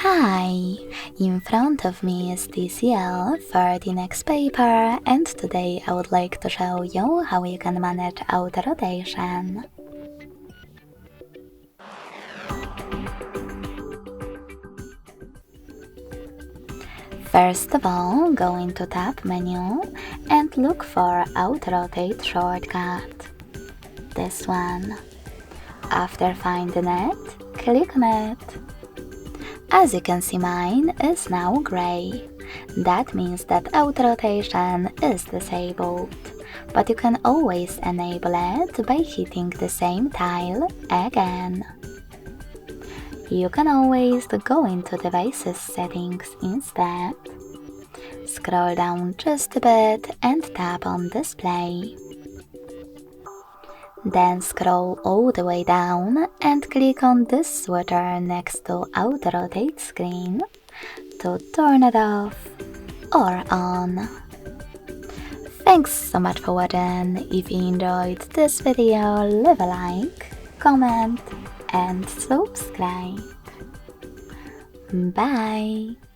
Hi! In front of me is TCL for the next paper, and today I would like to show you how you can manage auto rotation. First of all, go into Tab menu and look for Auto Rotate shortcut. This one. After finding it, click on it. As you can see, mine is now gray. That means that auto rotation is disabled, but you can always enable it by hitting the same tile again. You can always go into Devices settings instead. Scroll down just a bit and tap on Display. Then scroll all the way down and click on this switcher next to Auto Rotate Screen to turn it off or on. Thanks so much for watching. If you enjoyed this video, leave a like, comment and subscribe. Bye!